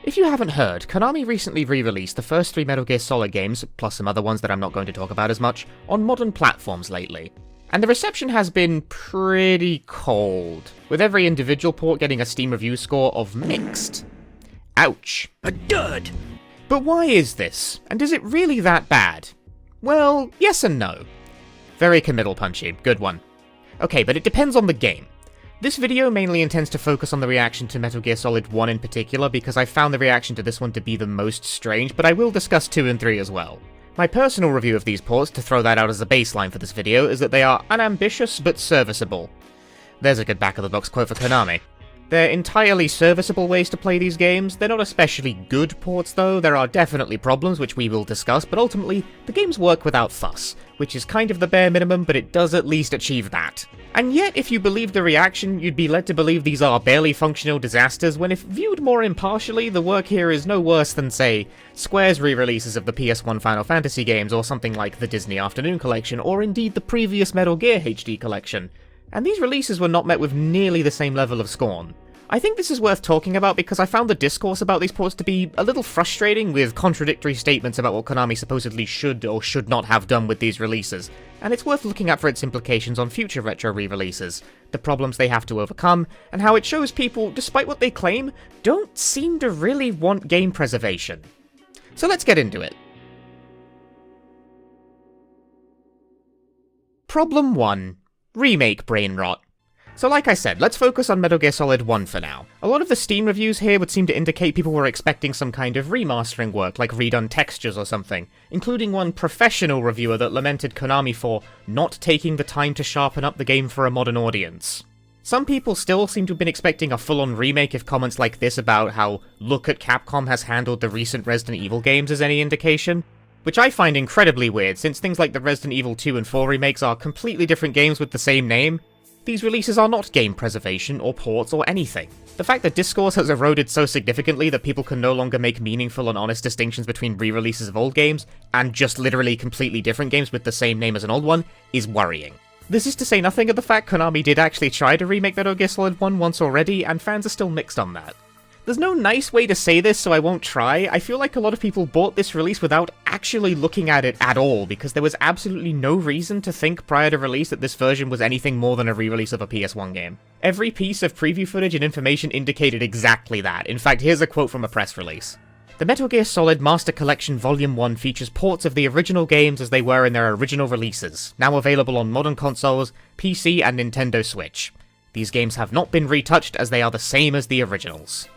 If you haven't heard, Konami recently re-released the first 3 Metal Gear Solid games, plus some other ones that I'm not going to talk about as much, on modern platforms lately. And the reception has been pretty cold, with every individual port getting a Steam review score of mixed. Ouch. A dud! But why is this? And is it really that bad? Well, yes and no. Very committal, Punchy. Good one. Okay, but it depends on the game. This video mainly intends to focus on the reaction to Metal Gear Solid 1 in particular, because I found the reaction to this one to be the most strange, but I will discuss 2 and 3 as well. My personal review of these ports, to throw that out as a baseline for this video, is that they are unambitious but serviceable. There's a good back-of-the-box quote for Konami. They're entirely serviceable ways to play these games. They're not especially good ports though, there are definitely problems which we will discuss, but ultimately, the games work without fuss, which is kind of the bare minimum, but it does at least achieve that. And yet, if you believe the reaction, you'd be led to believe these are barely functional disasters, when if viewed more impartially, the work here is no worse than, say, Square's re-releases of the PS1 Final Fantasy games, or something like the Disney Afternoon Collection, or indeed the previous Metal Gear HD Collection. And these releases were not met with nearly the same level of scorn. I think this is worth talking about because I found the discourse about these ports to be a little frustrating, with contradictory statements about what Konami supposedly should or should not have done with these releases, and it's worth looking at for its implications on future retro re-releases, the problems they have to overcome, and how it shows people, despite what they claim, don't seem to really want game preservation. So let's get into it. Problem 1. Remake Brain Rot. So like I said, let's focus on Metal Gear Solid 1 for now. A lot of the Steam reviews here would seem to indicate people were expecting some kind of remastering work, like redone textures or something, including one professional reviewer that lamented Konami for not taking the time to sharpen up the game for a modern audience. Some people still seem to have been expecting a full-on remake if comments like this about how look at Capcom has handled the recent Resident Evil games is any indication, which I find incredibly weird since things like the Resident Evil 2 and 4 remakes are completely different games with the same name. These releases are not game preservation, or ports, or anything. The fact that discourse has eroded so significantly that people can no longer make meaningful and honest distinctions between re-releases of old games, and just literally completely different games with the same name as an old one, is worrying. This is to say nothing of the fact Konami did actually try to remake Metal Gear Solid 1 once already, and fans are still mixed on that. There's no nice way to say this, so I won't try. I feel like a lot of people bought this release without actually looking at it at all, because there was absolutely no reason to think prior to release that this version was anything more than a re-release of a PS1 game. Every piece of preview footage and information indicated exactly that. In fact, here's a quote from a press release. The Metal Gear Solid Master Collection Volume 1 features ports of the original games as they were in their original releases, now available on modern consoles, PC and Nintendo Switch. These games have not been retouched as they are the same as the originals.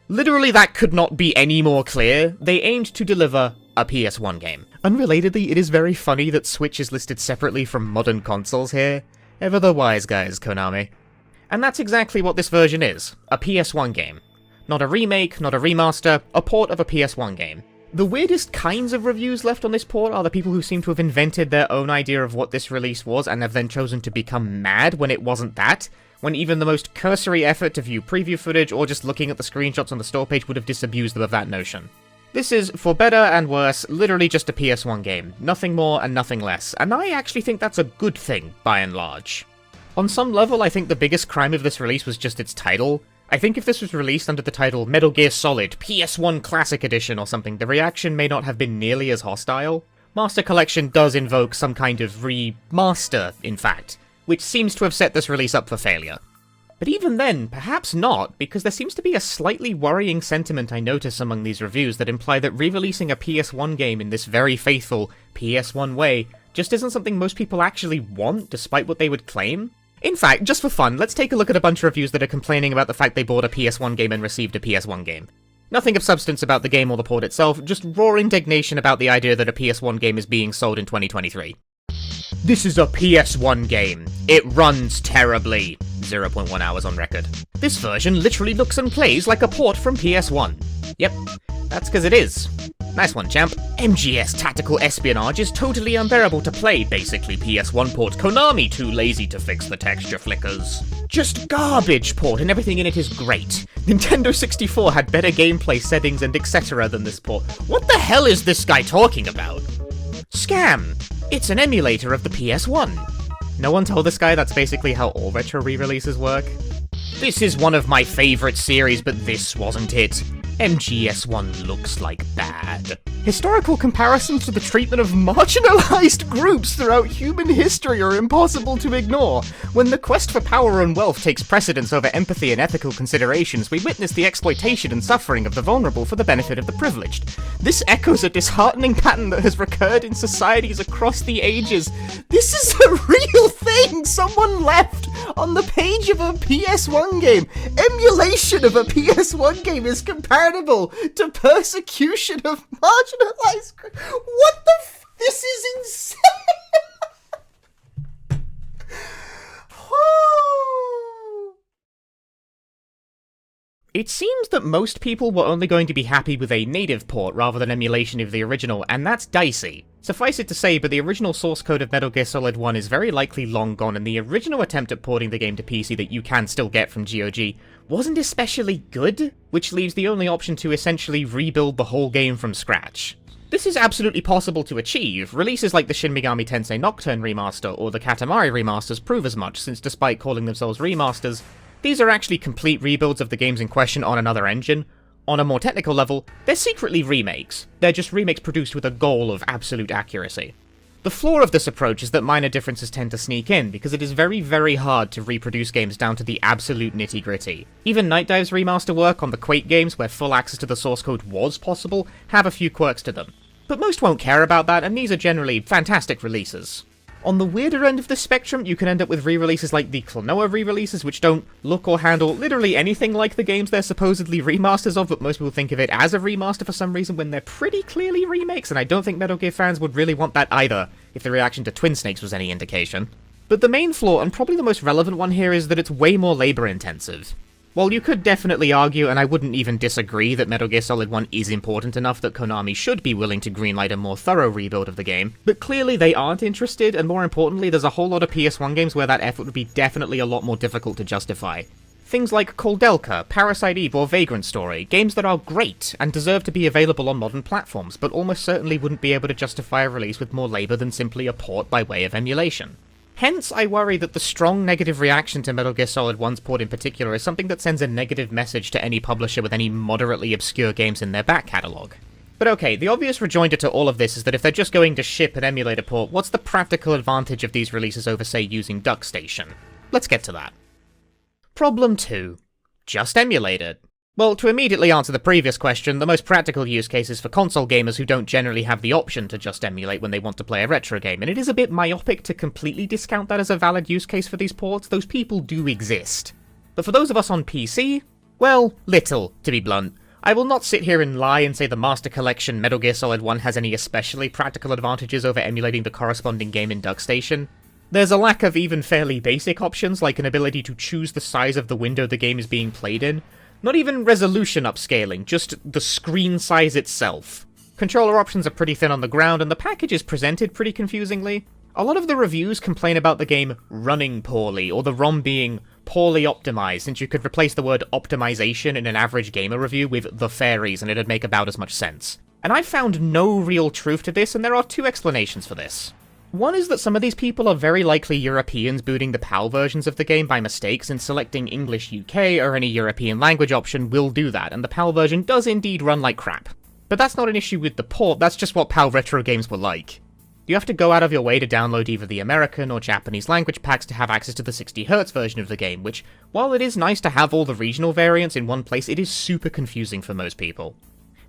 Literally, that could not be any more clear. They aimed to deliver a PS1 game. Unrelatedly, it is very funny that Switch is listed separately from modern consoles here. Ever the wise guys, Konami. And that's exactly what this version is. A PS1 game. Not a remake, not a remaster, a port of a PS1 game. The weirdest kinds of reviews left on this port are the people who seem to have invented their own idea of what this release was and have then chosen to become mad when it wasn't that, when even the most cursory effort to view preview footage or just looking at the screenshots on the store page would have disabused them of that notion. This is, for better and worse, literally just a PS1 game. Nothing more and nothing less, and I actually think that's a good thing, by and large. On some level, I think the biggest crime of this release was just its title. I think if this was released under the title Metal Gear Solid PS1 Classic Edition or something, the reaction may not have been nearly as hostile. Master Collection does invoke some kind of remaster, in fact, which seems to have set this release up for failure. But even then, perhaps not, because there seems to be a slightly worrying sentiment I notice among these reviews that imply that re-releasing a PS1 game in this very faithful PS1 way just isn't something most people actually want, despite what they would claim. In fact, just for fun, let's take a look at a bunch of reviews that are complaining about the fact they bought a PS1 game and received a PS1 game. Nothing of substance about the game or the port itself, just raw indignation about the idea that a PS1 game is being sold in 2023. This is a PS1 game. It runs terribly. 0.1 hours on record. This version literally looks and plays like a port from PS1. Yep, that's because it is. Nice one, champ. MGS Tactical Espionage is totally unbearable to play, basically PS1 port. Konami too lazy to fix the texture flickers. Just garbage port and everything in it is great. Nintendo 64 had better gameplay settings and etc. than this port. What the hell is this guy talking about? Scam! It's an emulator of the PS1. No one told this guy that's basically how all retro re-releases work. This is one of my favourite series, but this wasn't it. MGS1 looks like bad. Historical comparisons to the treatment of marginalized groups throughout human history are impossible to ignore. When the quest for power and wealth takes precedence over empathy and ethical considerations, we witness the exploitation and suffering of the vulnerable for the benefit of the privileged. This echoes a disheartening pattern that has recurred in societies across the ages. This is a real thing someone left on the page of a PS1 game. Emulation of a PS1 game is comparable to persecution of marginalized groups. What the this is insane! It seems that most people were only going to be happy with a native port rather than emulation of the original, and that's dicey. Suffice it to say, but the original source code of Metal Gear Solid 1 is very likely long gone, and the original attempt at porting the game to PC that you can still get from GOG wasn't especially good, which leaves the only option to essentially rebuild the whole game from scratch. This is absolutely possible to achieve. Releases like the Shin Megami Tensei Nocturne remaster or the Katamari remasters prove as much, since despite calling themselves remasters, these are actually complete rebuilds of the games in question on another engine. On a more technical level, they're secretly remakes. They're just remakes produced with a goal of absolute accuracy. The flaw of this approach is that minor differences tend to sneak in, because it is very, very hard to reproduce games down to the absolute nitty-gritty. Even Night Dive's remaster work on the Quake games, where full access to the source code was possible, have a few quirks to them. But most won't care about that, and these are generally fantastic releases. On the weirder end of the spectrum, you can end up with re-releases like the Klonoa re-releases, which don't look or handle literally anything like the games they're supposedly remasters of, but most people think of it as a remaster for some reason when they're pretty clearly remakes, and I don't think Metal Gear fans would really want that either, if the reaction to Twin Snakes was any indication. But the main flaw, and probably the most relevant one here, is that it's way more labor-intensive. While you could definitely argue, and I wouldn't even disagree, that Metal Gear Solid 1 is important enough that Konami should be willing to greenlight a more thorough rebuild of the game, but clearly they aren't interested, and more importantly, there's a whole lot of PS1 games where that effort would be definitely a lot more difficult to justify. Things like Koldelka, Parasite Eve, or Vagrant Story, games that are great, and deserve to be available on modern platforms, but almost certainly wouldn't be able to justify a release with more labor than simply a port by way of emulation. Hence, I worry that the strong negative reaction to Metal Gear Solid 1's port in particular is something that sends a negative message to any publisher with any moderately obscure games in their back catalogue. But okay, the obvious rejoinder to all of this is that if they're just going to ship an emulator port, what's the practical advantage of these releases over, say, using DuckStation? Let's get to that. Problem 2. Just emulate it. Well, to immediately answer the previous question, the most practical use case is for console gamers who don't generally have the option to just emulate when they want to play a retro game, and it is a bit myopic to completely discount that as a valid use case for these ports. Those people do exist. But for those of us on PC, well, little, to be blunt. I will not sit here and lie and say the Master Collection Metal Gear Solid 1 has any especially practical advantages over emulating the corresponding game in DuckStation. There's a lack of even fairly basic options, like an ability to choose the size of the window the game is being played in. Not even resolution upscaling, just the screen size itself. Controller options are pretty thin on the ground, and the package is presented pretty confusingly. A lot of the reviews complain about the game running poorly, or the ROM being poorly optimized, since you could replace the word optimization in an average gamer review with the fairies and it'd make about as much sense. And I've found no real truth to this, and there are two explanations for this. One is that some of these people are very likely Europeans booting the PAL versions of the game by mistakes, and selecting English UK or any European language option will do that, and the PAL version does indeed run like crap. But that's not an issue with the port, that's just what PAL retro games were like. You have to go out of your way to download either the American or Japanese language packs to have access to the 60Hz version of the game, which, while it is nice to have all the regional variants in one place, it is super confusing for most people.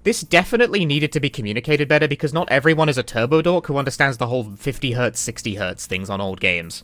This definitely needed to be communicated better, because not everyone is a turbo dork who understands the whole 50Hz, 60Hz things on old games.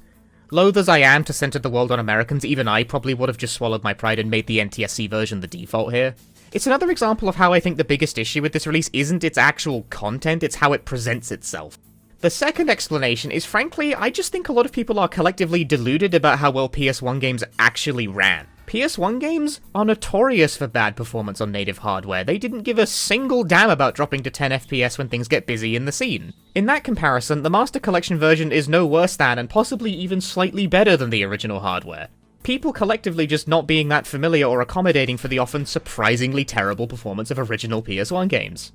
Loath as I am to center the world on Americans, even I probably would have just swallowed my pride and made the NTSC version the default here. It's another example of how I think the biggest issue with this release isn't its actual content, it's how it presents itself. The second explanation is, frankly, I just think a lot of people are collectively deluded about how well PS1 games actually ran. PS1 games are notorious for bad performance on native hardware. They didn't give a single damn about dropping to 10 FPS when things get busy in the scene. In that comparison, the Master Collection version is no worse than, and possibly even slightly better than the original hardware. People collectively just not being that familiar or accommodating for the often surprisingly terrible performance of original PS1 games.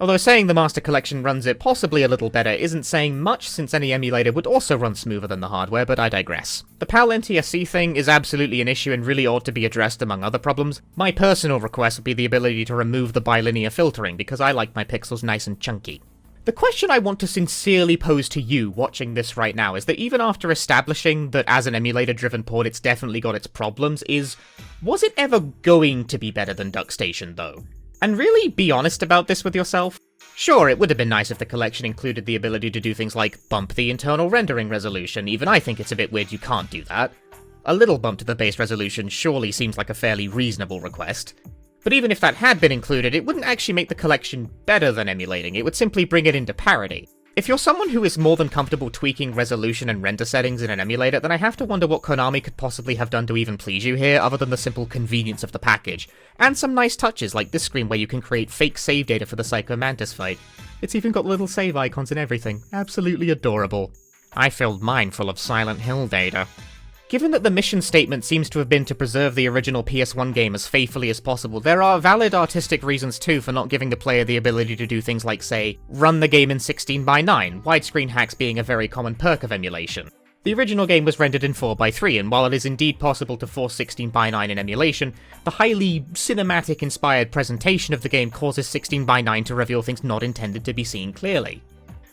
Although saying the Master Collection runs it possibly a little better isn't saying much, since any emulator would also run smoother than the hardware, but I digress. The PAL NTSC thing is absolutely an issue and really ought to be addressed among other problems. My personal request would be the ability to remove the bilinear filtering, because I like my pixels nice and chunky. The question I want to sincerely pose to you watching this right now is that even after establishing that as an emulator-driven port it's definitely got its problems, was it ever going to be better than DuckStation though? And really be honest about this with yourself. Sure, it would have been nice if the collection included the ability to do things like bump the internal rendering resolution. Even I think it's a bit weird you can't do that. A little bump to the base resolution surely seems like a fairly reasonable request. But even if that had been included, it wouldn't actually make the collection better than emulating, it would simply bring it into parity. If you're someone who is more than comfortable tweaking resolution and render settings in an emulator, then I have to wonder what Konami could possibly have done to even please you here, other than the simple convenience of the package. And some nice touches, like this screen where you can create fake save data for the Psycho Mantis fight. It's even got little save icons and everything. Absolutely adorable. I filled mine full of Silent Hill data. Given that the mission statement seems to have been to preserve the original PS1 game as faithfully as possible, there are valid artistic reasons too for not giving the player the ability to do things like, say, run the game in 16:9, widescreen hacks being a very common perk of emulation. The original game was rendered in 4:3, and while it is indeed possible to force 16:9 in emulation, the highly cinematic-inspired presentation of the game causes 16:9 to reveal things not intended to be seen clearly.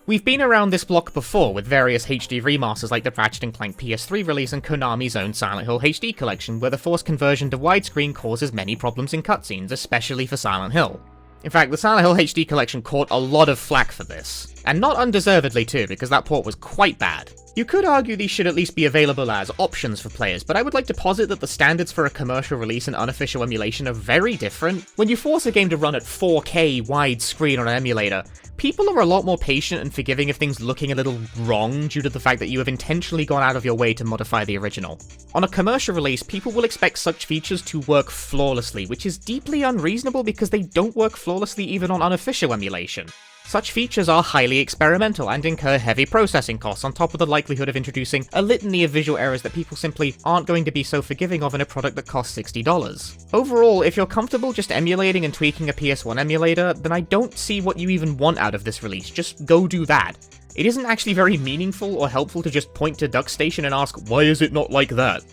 We've been around this block before with various HD remasters like the Ratchet & Clank PS3 release and Konami's own Silent Hill HD collection, where the forced conversion to widescreen causes many problems in cutscenes, especially for Silent Hill. In fact, the Silent Hill HD collection caught a lot of flack for this. And not undeservedly too, because that port was quite bad. You could argue these should at least be available as options for players, but I would like to posit that the standards for a commercial release and unofficial emulation are very different. When you force a game to run at 4K widescreen on an emulator, people are a lot more patient and forgiving of things looking a little wrong due to the fact that you have intentionally gone out of your way to modify the original. On a commercial release, people will expect such features to work flawlessly, which is deeply unreasonable because they don't work flawlessly even on unofficial emulation. Such features are highly experimental and incur heavy processing costs on top of the likelihood of introducing a litany of visual errors that people simply aren't going to be so forgiving of in a product that costs $60. Overall, if you're comfortable just emulating and tweaking a PS1 emulator, then I don't see what you even want out of this release. Just go do that. It isn't actually very meaningful or helpful to just point to DuckStation and ask, why is it not like that?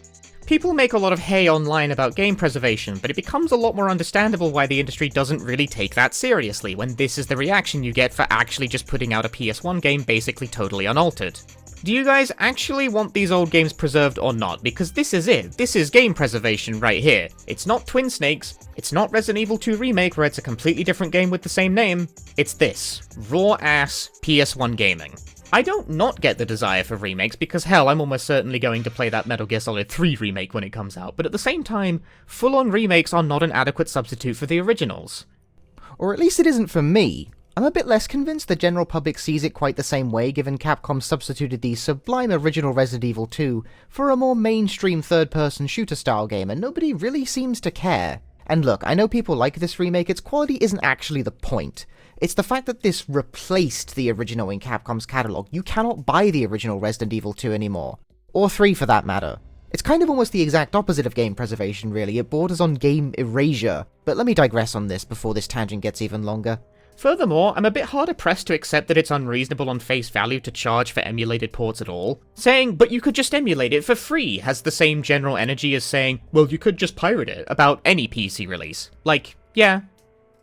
People make a lot of hay online about game preservation, but it becomes a lot more understandable why the industry doesn't really take that seriously when this is the reaction you get for actually just putting out a PS1 game basically totally unaltered. Do you guys actually want these old games preserved or not? Because this is it. This is game preservation right here. It's not Twin Snakes, it's not Resident Evil 2 Remake where it's a completely different game with the same name. It's this. Raw-ass PS1 gaming. I don't not get the desire for remakes, because hell, I'm almost certainly going to play that Metal Gear Solid 3 remake when it comes out, but at the same time, full-on remakes are not an adequate substitute for the originals. Or at least it isn't for me. I'm a bit less convinced the general public sees it quite the same way, given Capcom substituted the sublime original Resident Evil 2 for a more mainstream third-person shooter-style game, and nobody really seems to care. And look, I know people like this remake, its quality isn't actually the point. It's the fact that this replaced the original in Capcom's catalogue. You cannot buy the original Resident Evil 2 anymore. Or 3 for that matter. It's kind of almost the exact opposite of game preservation really, it borders on game erasure. But let me digress on this before this tangent gets even longer. Furthermore, I'm a bit harder pressed to accept that it's unreasonable on face value to charge for emulated ports at all. Saying, but you could just emulate it for free, has the same general energy as saying, well, you could just pirate it, about any PC release. Like, yeah,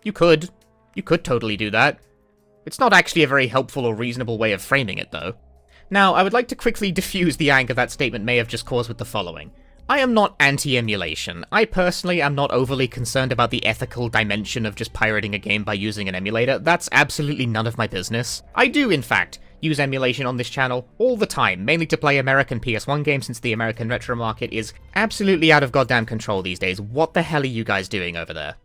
you could. You could totally do that. It's not actually a very helpful or reasonable way of framing it, though. Now, I would like to quickly diffuse the anger that statement may have just caused with the following. I am not anti-emulation. I personally am not overly concerned about the ethical dimension of just pirating a game by using an emulator. That's absolutely none of my business. I do, in fact, use emulation on this channel all the time, mainly to play American PS1 games since the American retro market is absolutely out of goddamn control these days. What the hell are you guys doing over there?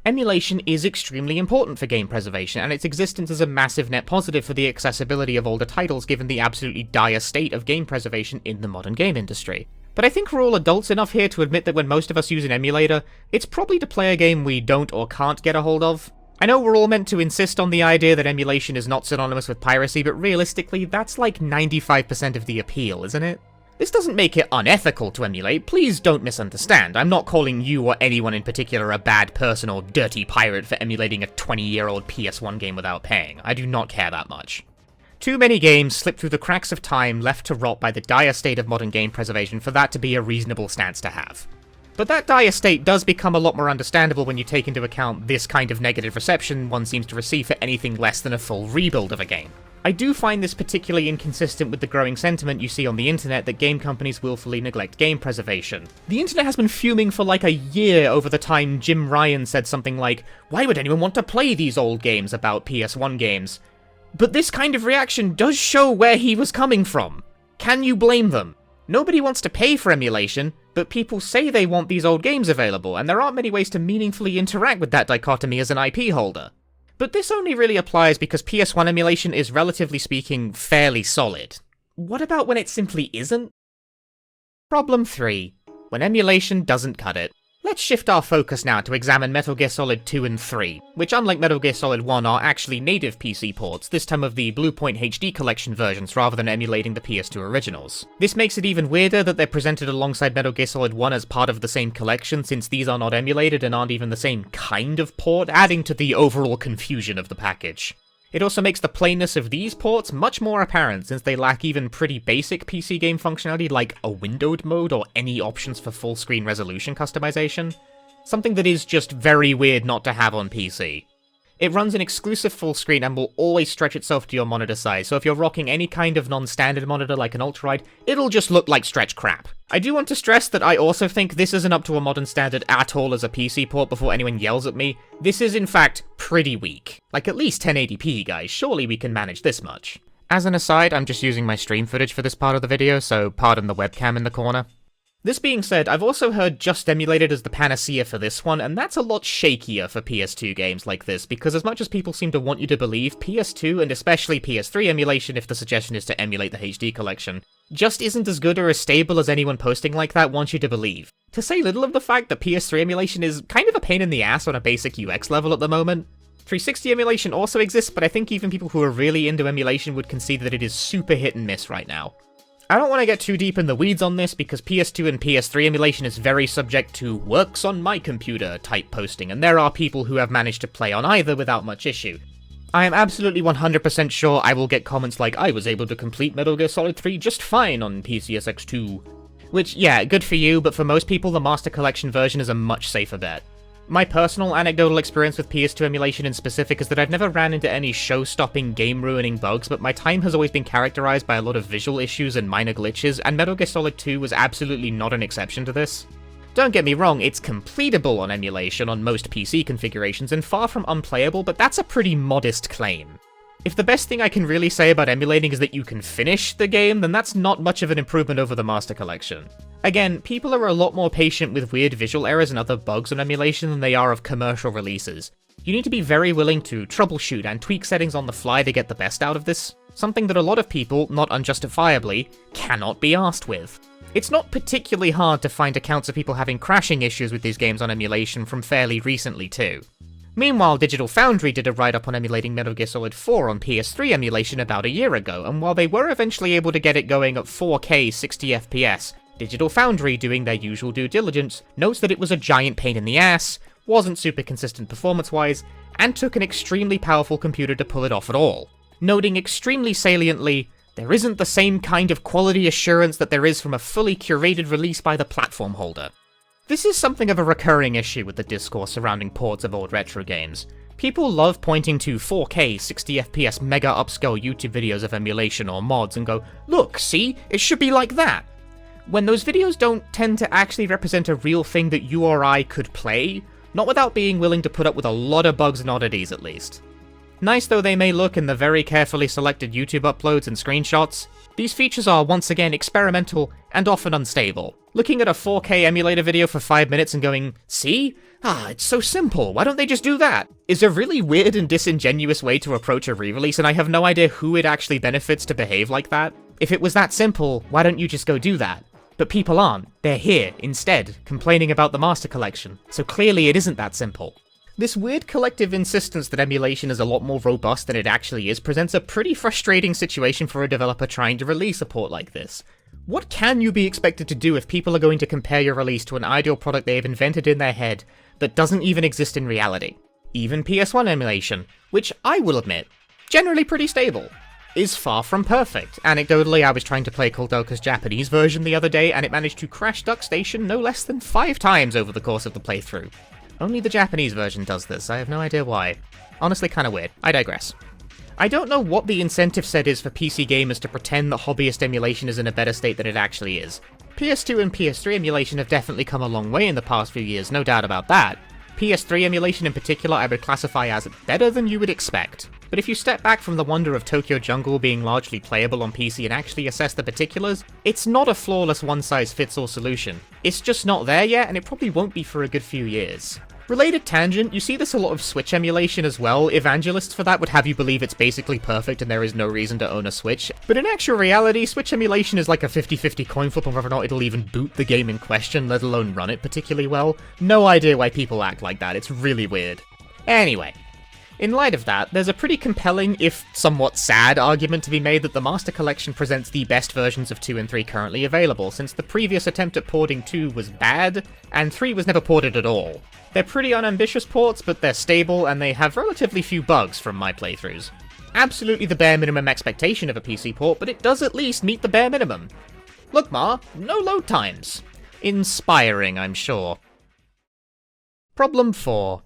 Emulation is extremely important for game preservation, and its existence is a massive net positive for the accessibility of older titles given the absolutely dire state of game preservation in the modern game industry. But I think we're all adults enough here to admit that when most of us use an emulator, it's probably to play a game we don't or can't get a hold of. I know we're all meant to insist on the idea that emulation is not synonymous with piracy, but realistically, that's like 95% of the appeal, isn't it? This doesn't make it unethical to emulate, please don't misunderstand. I'm not calling you or anyone in particular a bad person or dirty pirate for emulating a 20-year-old PS1 game without paying. I do not care that much. Too many games slip through the cracks of time, left to rot by the dire state of modern game preservation for that to be a reasonable stance to have. But that dire state does become a lot more understandable when you take into account this kind of negative reception one seems to receive for anything less than a full rebuild of a game. I do find this particularly inconsistent with the growing sentiment you see on the internet that game companies willfully neglect game preservation. The internet has been fuming for like a year over the time Jim Ryan said something like, "Why would anyone want to play these old games?" about PS1 games. But this kind of reaction does show where he was coming from. Can you blame them? Nobody wants to pay for emulation, but people say they want these old games available, and there aren't many ways to meaningfully interact with that dichotomy as an IP holder. But this only really applies because PS1 emulation is, relatively speaking, fairly solid. What about when it simply isn't? Problem 3. When emulation doesn't cut it. Let's shift our focus now to examine Metal Gear Solid 2 and 3, which unlike Metal Gear Solid 1 are actually native PC ports, this time of the Bluepoint HD collection versions rather than emulating the PS2 originals. This makes it even weirder that they're presented alongside Metal Gear Solid 1 as part of the same collection, since these are not emulated and aren't even the same kind of port, adding to the overall confusion of the package. It also makes the plainness of these ports much more apparent, since they lack even pretty basic PC game functionality like a windowed mode or any options for full screen resolution customization. Something that is just very weird not to have on PC. It runs an exclusive full screen and will always stretch itself to your monitor size, so if you're rocking any kind of non-standard monitor like an ultra-wide, it'll just look like stretch crap. I do want to stress that I also think this isn't up to a modern standard at all as a PC port before anyone yells at me. This is in fact pretty weak. Like at least 1080p guys, surely we can manage this much. As an aside, I'm just using my stream footage for this part of the video, so pardon the webcam in the corner. This being said, I've also heard Just Emulated as the panacea for this one, and that's a lot shakier for PS2 games like this, because as much as people seem to want you to believe, PS2 and especially PS3 emulation, if the suggestion is to emulate the HD collection, just isn't as good or as stable as anyone posting like that wants you to believe. To say little of the fact that PS3 emulation is kind of a pain in the ass on a basic UX level at the moment. 360 emulation also exists, but I think even people who are really into emulation would concede that it is super hit and miss right now. I don't want to get too deep in the weeds on this because PS2 and PS3 emulation is very subject to works on my computer type posting, and there are people who have managed to play on either without much issue. I am absolutely 100% sure I will get comments like, "I was able to complete Metal Gear Solid 3 just fine on PCSX2. Which, yeah, good for you, but for most people the Master Collection version is a much safer bet. My personal anecdotal experience with PS2 emulation in specific is that I've never ran into any show-stopping, game-ruining bugs, but my time has always been characterized by a lot of visual issues and minor glitches, and Metal Gear Solid 2 was absolutely not an exception to this. Don't get me wrong, it's completable on emulation on most PC configurations and far from unplayable, but that's a pretty modest claim. If the best thing I can really say about emulating is that you can finish the game, then that's not much of an improvement over the Master Collection. Again, people are a lot more patient with weird visual errors and other bugs on emulation than they are of commercial releases. You need to be very willing to troubleshoot and tweak settings on the fly to get the best out of this, something that a lot of people, not unjustifiably, cannot be arsed with. It's not particularly hard to find accounts of people having crashing issues with these games on emulation from fairly recently too. Meanwhile, Digital Foundry did a write-up on emulating Metal Gear Solid 4 on PS3 emulation about a year ago, and while they were eventually able to get it going at 4K 60fps, Digital Foundry, doing their usual due diligence, notes that it was a giant pain in the ass, wasn't super consistent performance-wise, and took an extremely powerful computer to pull it off at all. Noting extremely saliently, there isn't the same kind of quality assurance that there is from a fully curated release by the platform holder. This is something of a recurring issue with the discourse surrounding ports of old retro games. People love pointing to 4K 60fps mega upscale YouTube videos of emulation or mods and go, "Look, see? It should be like that!" When those videos don't tend to actually represent a real thing that you or I could play, not without being willing to put up with a lot of bugs and oddities at least. Nice though they may look in the very carefully selected YouTube uploads and screenshots, these features are once again experimental and often unstable. Looking at a 4K emulator video for 5 minutes and going, "See? It's so simple, why don't they just do that?" is a really weird and disingenuous way to approach a re-release, and I have no idea who it actually benefits to behave like that. If it was that simple, why don't you just go do that? But people aren't. They're here, instead, complaining about the Master Collection, so clearly it isn't that simple. This weird collective insistence that emulation is a lot more robust than it actually is presents a pretty frustrating situation for a developer trying to release a port like this. What can you be expected to do if people are going to compare your release to an ideal product they have invented in their head that doesn't even exist in reality? Even PS1 emulation, which I will admit, generally pretty stable, is far from perfect. Anecdotally, I was trying to play Kuldelka's Japanese version the other day, and it managed to crash Duck Station no less than 5 times over the course of the playthrough. Only the Japanese version does this, I have no idea why. Honestly kinda weird. I digress. I don't know what the incentive set is for PC gamers to pretend that hobbyist emulation is in a better state than it actually is. PS2 and PS3 emulation have definitely come a long way in the past few years, no doubt about that. PS3 emulation in particular I would classify as better than you would expect. But if you step back from the wonder of Tokyo Jungle being largely playable on PC and actually assess the particulars, it's not a flawless one-size-fits-all solution. It's just not there yet, and it probably won't be for a good few years. Related tangent, you see this a lot of Switch emulation as well. Evangelists for that would have you believe it's basically perfect and there is no reason to own a Switch. But in actual reality, Switch emulation is like a 50-50 coin flip on whether or not it'll even boot the game in question, let alone run it particularly well. No idea why people act like that, it's really weird. Anyway, in light of that, there's a pretty compelling, if somewhat sad, argument to be made that the Master Collection presents the best versions of 2 and 3 currently available, since the previous attempt at porting 2 was bad, and 3 was never ported at all. They're pretty unambitious ports, but they're stable, and they have relatively few bugs from my playthroughs. Absolutely the bare minimum expectation of a PC port, but it does at least meet the bare minimum. Look, Ma, no load times. Inspiring, I'm sure. Problem 4.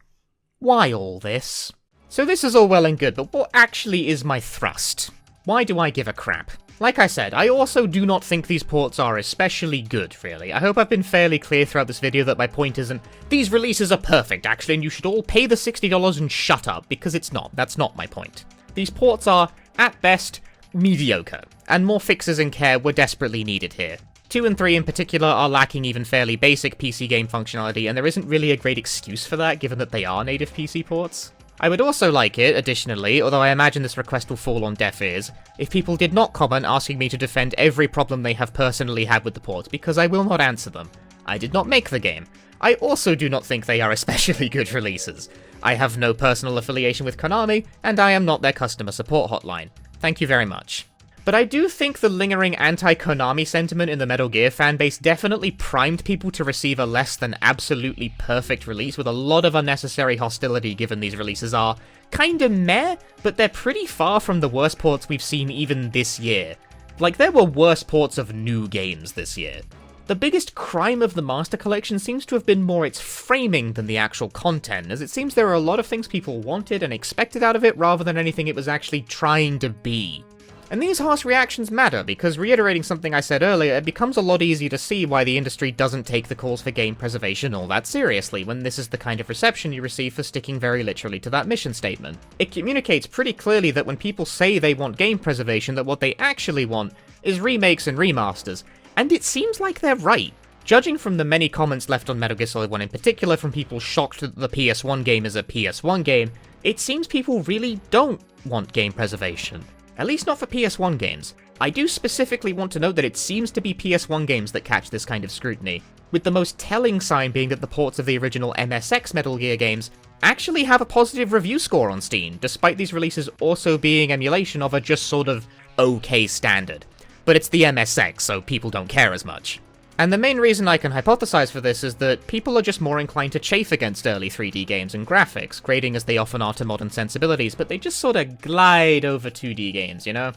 Why all this? So this is all well and good, but what actually is my thrust? Why do I give a crap? Like I said, I also do not think these ports are especially good, really. I hope I've been fairly clear throughout this video that my point isn't, these releases are perfect, actually, and you should all pay the $60 and shut up, because it's not. That's not my point. These ports are, at best, mediocre, and more fixes and care were desperately needed here. 2 and 3 in particular are lacking even fairly basic PC game functionality, and there isn't really a great excuse for that, given that they are native PC ports. I would also like it, additionally, although I imagine this request will fall on deaf ears, if people did not comment asking me to defend every problem they have personally had with the port, because I will not answer them. I did not make the game. I also do not think they are especially good releases. I have no personal affiliation with Konami, and I am not their customer support hotline. Thank you very much. But I do think the lingering anti-Konami sentiment in the Metal Gear fanbase definitely primed people to receive a less than absolutely perfect release with a lot of unnecessary hostility given these releases are kinda meh, but they're pretty far from the worst ports we've seen even this year. Like, there were worse ports of new games this year. The biggest crime of the Master Collection seems to have been more its framing than the actual content, as it seems there are a lot of things people wanted and expected out of it rather than anything it was actually trying to be. And these harsh reactions matter, because reiterating something I said earlier, it becomes a lot easier to see why the industry doesn't take the calls for game preservation all that seriously, when this is the kind of reception you receive for sticking very literally to that mission statement. It communicates pretty clearly that when people say they want game preservation, that what they actually want is remakes and remasters, and it seems like they're right. Judging from the many comments left on Metal Gear Solid 1 in particular from people shocked that the PS1 game is a PS1 game, it seems people really don't want game preservation. At least not for PS1 games. I do specifically want to note that it seems to be PS1 games that catch this kind of scrutiny, with the most telling sign being that the ports of the original MSX Metal Gear games actually have a positive review score on Steam, despite these releases also being emulation of a just sort of okay standard. But it's the MSX, so people don't care as much. And the main reason I can hypothesize for this is that people are just more inclined to chafe against early 3D games and graphics, grading as they often are to modern sensibilities, but they just sort of glide over 2D games, you know?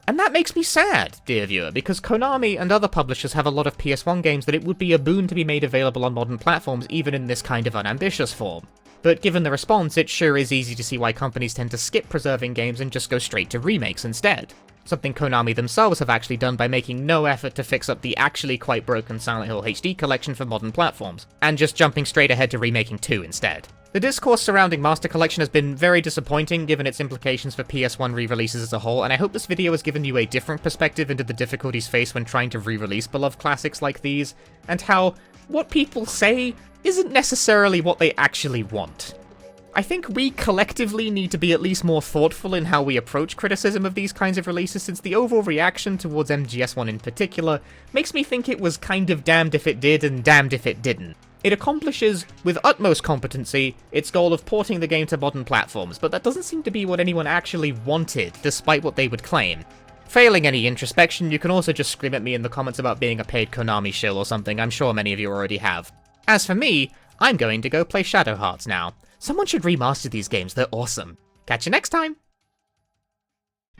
And that makes me sad, dear viewer, because Konami and other publishers have a lot of PS1 games that it would be a boon to be made available on modern platforms even in this kind of unambitious form. But given the response, it sure is easy to see why companies tend to skip preserving games and just go straight to remakes instead. Something Konami themselves have actually done by making no effort to fix up the actually quite broken Silent Hill HD collection for modern platforms, and just jumping straight ahead to remaking 2 instead. The discourse surrounding Master Collection has been very disappointing given its implications for PS1 re-releases as a whole, and I hope this video has given you a different perspective into the difficulties faced when trying to re-release beloved classics like these, and how what people say isn't necessarily what they actually want. I think we collectively need to be at least more thoughtful in how we approach criticism of these kinds of releases, since the overall reaction towards MGS1 in particular makes me think it was kind of damned if it did and damned if it didn't. It accomplishes, with utmost competency, its goal of porting the game to modern platforms, but that doesn't seem to be what anyone actually wanted, despite what they would claim. Failing any introspection, you can also just scream at me in the comments about being a paid Konami shill or something. I'm sure many of you already have. As for me, I'm going to go play Shadow Hearts now. Someone should remaster these games, they're awesome. Catch you next time!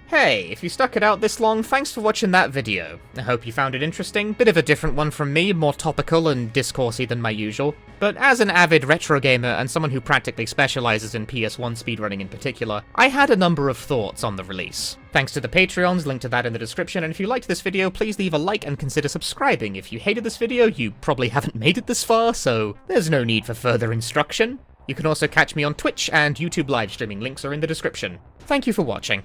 Hey, if you stuck it out this long, thanks for watching that video. I hope you found it interesting. Bit of a different one from me, more topical and discoursey than my usual. But as an avid retro gamer and someone who practically specializes in PS1 speedrunning in particular, I had a number of thoughts on the release. Thanks to the Patreons, link to that in the description, and if you liked this video, please leave a like and consider subscribing. If you hated this video, you probably haven't made it this far, so there's no need for further instruction. You can also catch me on Twitch and YouTube live streaming, links are in the description. Thank you for watching.